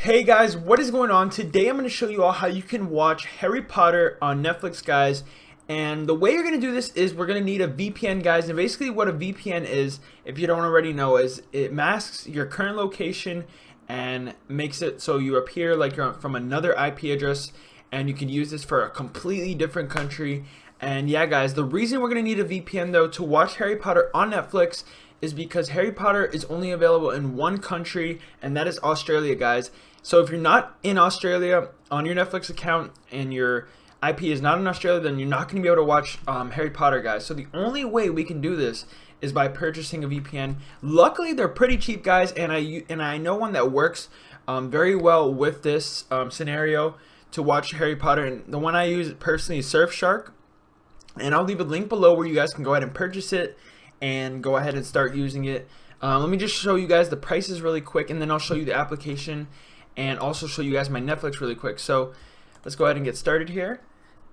Hey guys, what is going on? Today I'm going to show you all how you can watch Harry Potter on Netflix, guys. And the way you're going to do this is we're going to need a VPN, guys. And basically what a VPN is, if you don't already know, is it masks your current location and makes it so you appear like you're from another IP address, and you can use this for a completely different country. And yeah, guys, the reason we're going to need a VPN though to watch Harry Potter on Netflix is because Harry Potter is only available in one country, and that is Australia, guys. So if you're not in Australia on your Netflix account and your IP is not in Australia, then you're not going to be able to watch Harry Potter, guys. So the only way we can do this is by purchasing a VPN. Luckily, they're pretty cheap, guys, and I know one that works very well with this scenario to watch Harry Potter. And the one I use personally is Surfshark, and I'll leave a link below where you guys can go ahead and purchase it and go ahead and start using it. Let me just show you guys the prices really quick, and then I'll show you the application and also show you guys my Netflix really quick. So let's go ahead and get started here.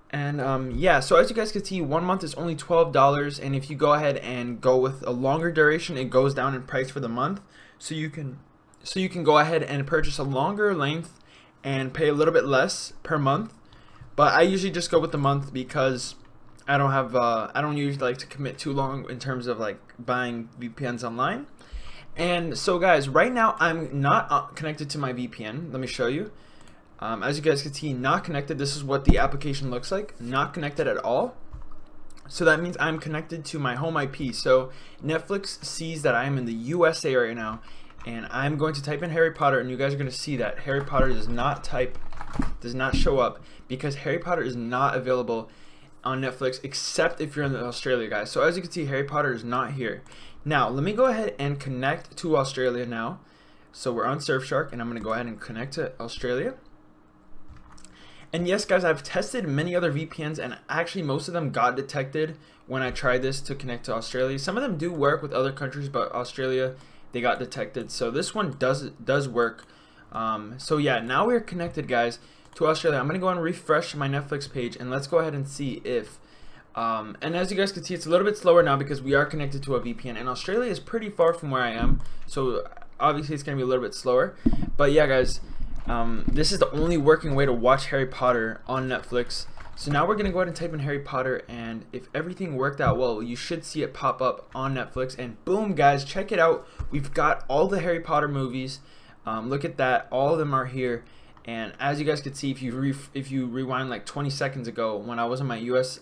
And yeah, so as you guys can see, 1 month is only $12, and if you go ahead and go with a longer duration, it goes down in price for the month. So you can go ahead and purchase a longer length and pay a little bit less per month. But I usually just go with the month because I don't usually like to commit too long in terms of like buying VPNs online. And so guys, right now I'm not connected to my VPN. Let me show you. As you guys can see, not connected. This is what the application looks like. Not connected at all. So that means I'm connected to my home IP. So Netflix sees that I am in the USA right now, and I'm going to type in Harry Potter, and you guys are going to see that Harry Potter does not show up because Harry Potter is not available on Netflix except if you're in Australia, guys. So as you can see, Harry Potter is not here. Now let me go ahead and connect to Australia now. So we're on Surfshark, and I'm going to go ahead and connect to Australia. And yes, guys, I've tested many other VPNs, and actually most of them got detected when I tried this to connect to Australia. Some of them do work with other countries, but Australia, they got detected. So this one does work. So yeah, now we're connected, guys, to Australia. I'm going to go and refresh my Netflix page, and let's go ahead and see if and as you guys can see, it's a little bit slower now because we are connected to a VPN, and Australia is pretty far from where I am, so obviously it's going to be a little bit slower. But yeah, guys, this is the only working way to watch Harry Potter on Netflix. So now we're going to go ahead and type in Harry Potter, and if everything worked out well, you should see it pop up on Netflix. And boom, guys, check it out. We've got all the Harry Potter movies. Look at that. All of them are here. And as you guys can see, if you rewind like 20 seconds ago, when I was on my US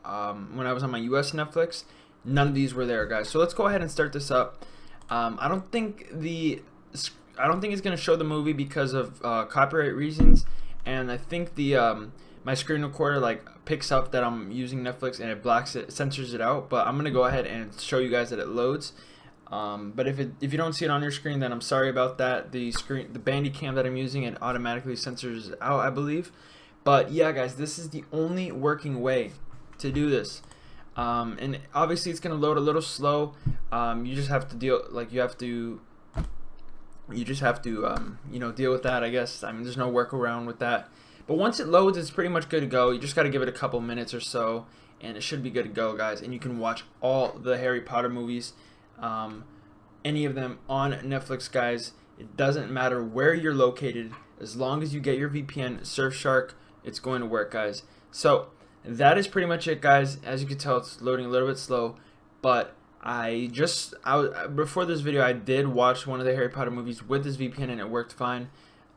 Netflix, none of these were there, guys. So let's go ahead and start this up. I don't think it's gonna show the movie because of copyright reasons, and I think the my screen recorder like picks up that I'm using Netflix, and it censors it out. But I'm gonna go ahead and show you guys that it loads. But if you don't see it on your screen, then I'm sorry about that. The Bandicam that I'm using, it automatically censors it out, I believe. But yeah, guys, this is the only working way to do this. And obviously it's gonna load a little slow. You just have to deal with that, I guess. I mean, there's no workaround with that. But once it loads, it's pretty much good to go. You just got to give it a couple minutes or so, and it should be good to go, guys. And you can watch all the Harry Potter movies, any of them on Netflix, guys. It doesn't matter where you're located, as long as you get your VPN Surfshark, it's going to work, guys. So that is pretty much it, guys. As you can tell, it's loading a little bit slow, but before this video, I did watch one of the Harry Potter movies with this VPN, and it worked fine.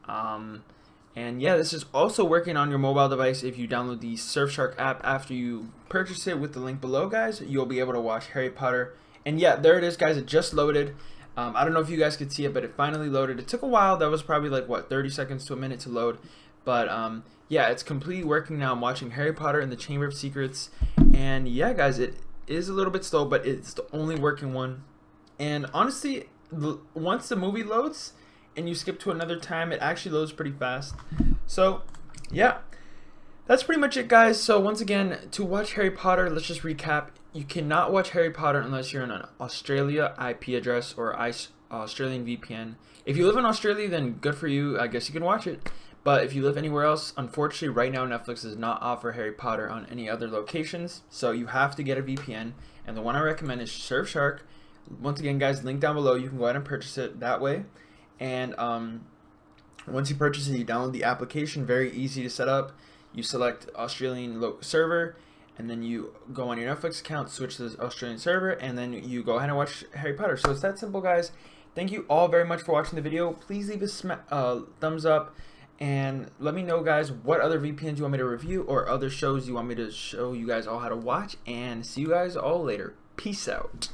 And yeah, this is also working on your mobile device. If you download the Surfshark app after you purchase it with the link below, guys, you'll be able to watch Harry Potter. And yeah, there it is, guys. It just loaded. I don't know if you guys could see it, but it finally loaded. It took a while. That was probably like, what, 30 seconds to a minute to load. But yeah, it's completely working now. I'm watching Harry Potter and the Chamber of Secrets. And yeah, guys, it is a little bit slow, but it's the only working one. And honestly, once the movie loads and you skip to another time, it actually loads pretty fast. So yeah, that's pretty much it, guys. So once again, to watch Harry Potter, let's just recap. You cannot watch Harry Potter unless you're in an Australia IP address or Australian VPN. If you live in Australia, then good for you. I guess you can watch it. But if you live anywhere else, unfortunately, right now Netflix does not offer Harry Potter on any other locations. So you have to get a VPN. And the one I recommend is Surfshark. Once again, guys, link down below. You can go ahead and purchase it that way. And Once you purchase it, you download the application. Very easy to set up. You select Australian server, and then you go on your Netflix account, switch to the Australian server, and then you go ahead and watch Harry Potter. So it's that simple, guys. Thank you all very much for watching the video. Please leave a thumbs up, and let me know, guys, what other VPNs you want me to review or other shows you want me to show you guys all how to watch. And see you guys all later. Peace out.